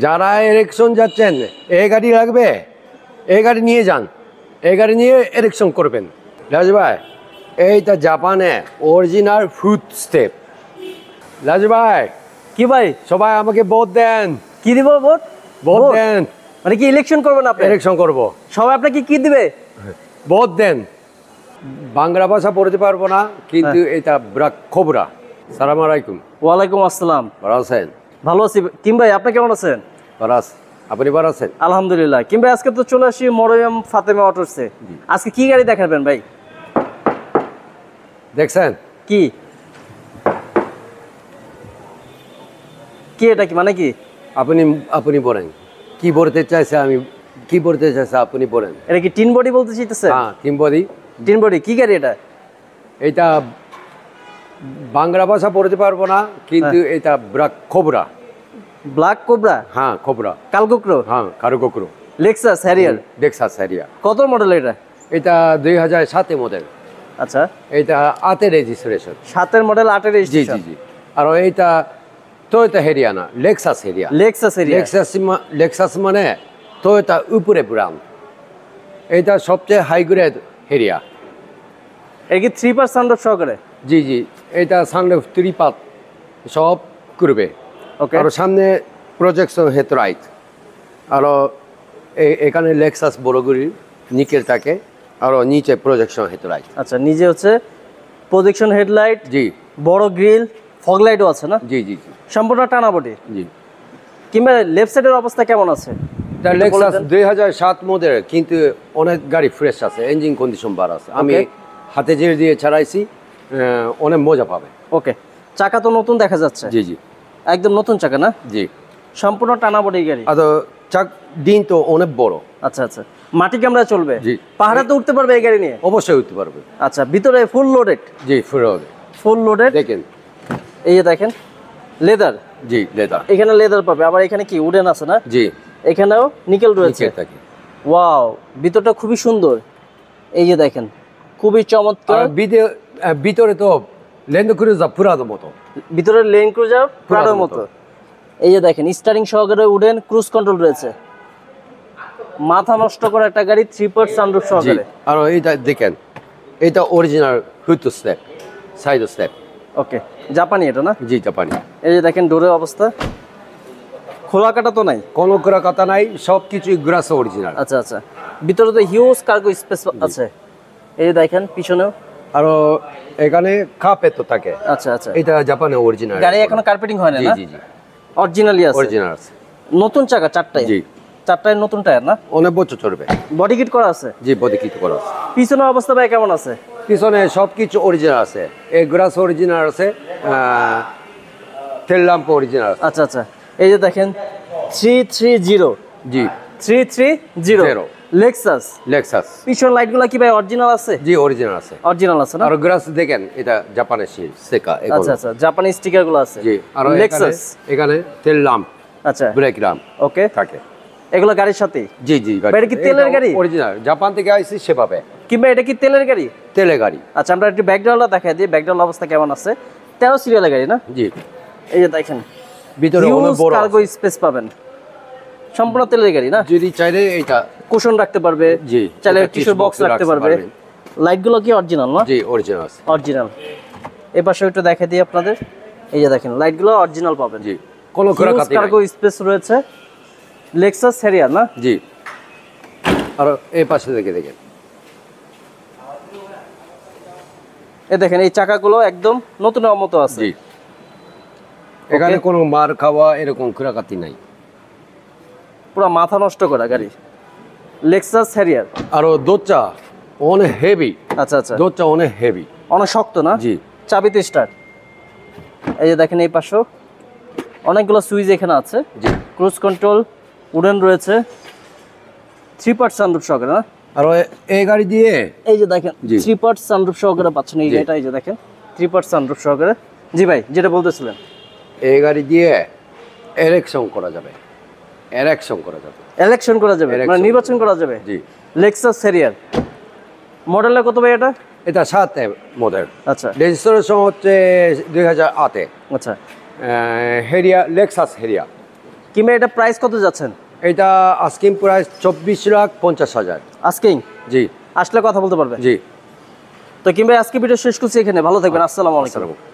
যারা এরেকশন যাচ্ছেন, এই গাড়ি লাগবে, এই গাড়ি নিয়ে যান, এই গাড়ি নিয়ে এরেকশন করবেন। রাজু ভাই, এইটা জাপানে অরিজিনাল ফুট স্টেপ। রাজু ভাই, কি ভাই সবাই আমাকে ভোট দেন। কি দিব ভোট? ভোট দেন। মানে কি ইলেকশন করবেন আপনি? ইলেকশন করব। সবাই আপনাকে কি দিবে? ভোট দেন। বাংলা ভাষা পড়তে পারবো না, কিন্তু এটা ব্রাক খবরা। সালাম আলাইকুম। ওয়ালাইকুম আসসালাম। ভালো আছেন? ভালো আছি। কিম ভাই, আপনি কেমন আছেন? ভালো আছি। আপনি ভালো আছেন? আলহামদুলিল্লাহ। কিম ভাই, আজকে তো চলে আসি মরিয়ম ফাতেমা অটোসে। আজকে কি গাড়ি দেখাবেন ভাই? দেখছেন কি কি এটা কি মানে কি? আপনি বলেন কি বলতে চাইছে, আমি কি বলতে চাইছে আপনি বলেন। এটা কি টিন বডি বলতে চাইতেছে? হ্যাঁ, টিন বডি। টিন বডি কি গাড়ি এটা? এটা বাংলা ভাষা পড়তে পারবো না, কিন্তু এটা ব্রাক খবরা। Black cobra? হ্যাঁ, খবরা। কালকোকরো? হ্যাঁ, কারুকোকরো। Lexus Harrier? Lexus Harrier. কত মডেল এটা? এটা 2007 মডেল। আচ্ছা, এটা 8 রেজিস্ট্রেশন। 7 মডেল, 8 জি রেজিস্ট্রেশন। জি জি। আর এটা টয়োটা হেরিয়া না, Lexus Harrier. Lexus Harrier. Lexus মানে টয়োটা উপরে ব্র্যান্ড। এটা সবচেয়ে হাই গ্রেড হেরিয়া। এর কি 3 সানরুফ সহকারে? জি জি, এটা সানরুফ 3 পাত সব করবে। ওকে। আর সামনে প্রজেকশন হেডলাইট। আর এখানে লেক্সাস বড়গুড়ির নিকেল থাকে, আর নিচে প্রজেকশন হেডলাইট। আচ্ছা, নিজে হচ্ছে প্রজেকশন হেডলাইট, জি। বড় গ্রিল, ফগ লাইটও আছে না? জি জি জি। সম্পূর্ণ টানা বডি। জি। কিংবা লেফট সাইডের অবস্থা কেমন আছে? এটা লেক্সাস 2007 মডেল, কিন্তু অনেক গাড়ি ফ্রেশ আছে, ইঞ্জিন কন্ডিশন বার আছে। আমি হাতে জেল দিয়ে ছাড়াইছি, অনেক মজা পাবে। ওকে। চাকা তো নতুন দেখা যাচ্ছে। জি জি। একদম নতুন চাকা না? জি। সম্পূর্ণ টানা বডি গাড়ি। আর দিন তো অনেক বড়। আচ্ছা আচ্ছা। মাটি কামড়া চলবে? জি। পাহাড়ে তো উঠতে পারবে এই গাড়ি নিয়ে? অবশ্যই উঠতে পারবে। আচ্ছা, ভিতরে ফুল লোডেড? জি, ফুল লোডেড। দেখেন, এই যে দেখেন, লেদার। জি, লেদার। এখানে লেদার পাবে, আবার এখানে কি উডেন আছে না? জি। এখানেও নিকেল রয়েছে। ওয়াও, ভিতরটা খুবই সুন্দর। এই যে দেখেন, খুবই চমৎকার। ভিতরে তো ল্যান্ড ক্রুজার পুরানোর মতো। ভিতরে ল্যান্ড ক্রুজার পুরানোর মতো। এই যে দেখেন, স্টারিং সহকারে উডেন, ক্রুজ কন্ট্রোল রয়েছে। মাথা নষ্ট করা একটা গাড়ি, 3 সানরুফ সহকারে। আর এইটা দেখেন, এটা অরিজিনাল হুইট স্টেপ, সাইড স্টেপ। ওকে, জাপানি এটা না? জি, জাপানি। এই যে দেখেন ডোরের অবস্থা, খোলা কাটা তো নাই? কোনো খোলা কাটা নাই, সবকিছু গ্রাস অরিজিনাল। আচ্ছা আচ্ছা। ভিতরে তো হিউজ কার্গো স্পেস আছে। এই যে দেখেন পিছনেও। আর এখানে কার্পেট তো থাকে। আচ্ছা আচ্ছা। এটা জাপানে অরিজিনাল। গাড়ি এখনো কার্পেটিং হয় না? জি জি জি। অরিজিনালি আছে? অরিজিনাল আছে। নতুন চাকা 4টায়? জি। 4টায় নতুন টায়ার না? অনেক বছর চলবে। বডি কিট করা আছে? জি, বডি কিট করা আছে। পিছনের অবস্থা ভাই কেমন আছে? পিছনে সবকিছু অরিজিনাল আছে। এই গ্রাস অরিজিনাল আছে, তেল ল্যাম্প অরিজিনাল। আচ্ছা আচ্ছা। এই যে দেখেন 330। জি, 330 লেক্সাস। পিছন লাইটগুলো কি ভাই অরিজিনাল আছে? জি, অরিজিনাল আছে। অরিজিনাল আছে না? আর গ্রাস দেখেন, এটা জাপানের সেকা। আচ্ছা আচ্ছা, জাপানি স্টিকারগুলো আছে। জি। আর লেক্সাস এখানে তেল ল্যাম্প, আচ্ছা, ব্রেক ল্যাম্প ওকে থাকে। এগুলো গাড়ির সাথে? জি জি। এটা কি তেলের গাড়ি? অরিজিনাল, জাপান থেকে আইছি সেভাবে। কিংবা এটা কি তেলের গাড়ি? তেলের গাড়ি। আচ্ছা, আমরা একটু ব্যাকগ্রাউন্ডটা দেখাই দিই, ব্যাকগ্রাউন্ড অবস্থা কেমন আছে। 13 সিরিয়ালের গাড়ি না? জি। এই যে দেখেন, ভিতরে অনেক বড় কার্গো স্পেস পাবেন। সম্পূর্ণ তেলের গাড়ি না? যদি চাইলে এটা কুশন রাখতে পারবে। জি। চাইলে টিস্যু বক্স রাখতে পারবে। লাইটগুলো কি অরিজিনাল না? জি, অরিজিনাল আছে। অরিজিনাল। এই পাশে একটু দেখাই দিই আপনাদের। এই যে দেখেন, লাইটগুলো অরিজিনাল পাবেন। জি, কোনো খোলাকাটি নাই। কার্গো স্পেস রয়েছে। লেক্সাস হ্যারিয়ার না? জি। আর এই পাশে দেখেন, এই দেখেন, এই চাকাগুলো একদম নতুনের মতো আছে। জি। এখানে কোনো মার খাওয়া এরকম খোলাকাটি নাই। পুরো মাথা নষ্ট করা গাড়ি, লেক্সাস হ্যারিয়ার। আর দোচা অনেক হেভি। আচ্ছা আচ্ছা। দোচা অনেক হেভি, অনেক শক্ত না? জি। চাবিতে স্টার্ট। এই যে দেখেন, এই পাশেও অনেকগুলো সুইচ এখানে আছে। জি। ক্রুজ কন্ট্রোল, উডেন রয়েছে, 3 সানরুফ সহকারে না? আর এই গাড়ি দিয়ে এই যে দেখেন 3 সানরুফ সহকারে পাচ্ছেন এই গাড়িটা। এই যে দেখেন 3 সানরুফ সহকারে। জি ভাই, যেটা বলতেছিলেন। এই গাড়ি দিয়ে ইলেকশন করা যাবে। ইলেকশন করা যাবে, মানে নির্বাচন করা যাবে। জি। Lexus Harrier. মডেলটা কত ভাই এটা? এটা 7 মডেল। আচ্ছা। রেজিস্ট্রেশন হচ্ছে 2008-এ। আচ্ছা। হেরিয়া, লেক্সাস হেরিয়া। কিংবা এটা প্রাইস কত যাচ্ছেন? এটা আস্কিং প্রাইস 24,50,000। আস্কিং? জি। আসলে কথা বলতে পারবেন। জি। তো কিংবা আজকে ভিডিও শেষ করছি এখানে, ভালো থাকবেন, আসসালামু আলাইকুম।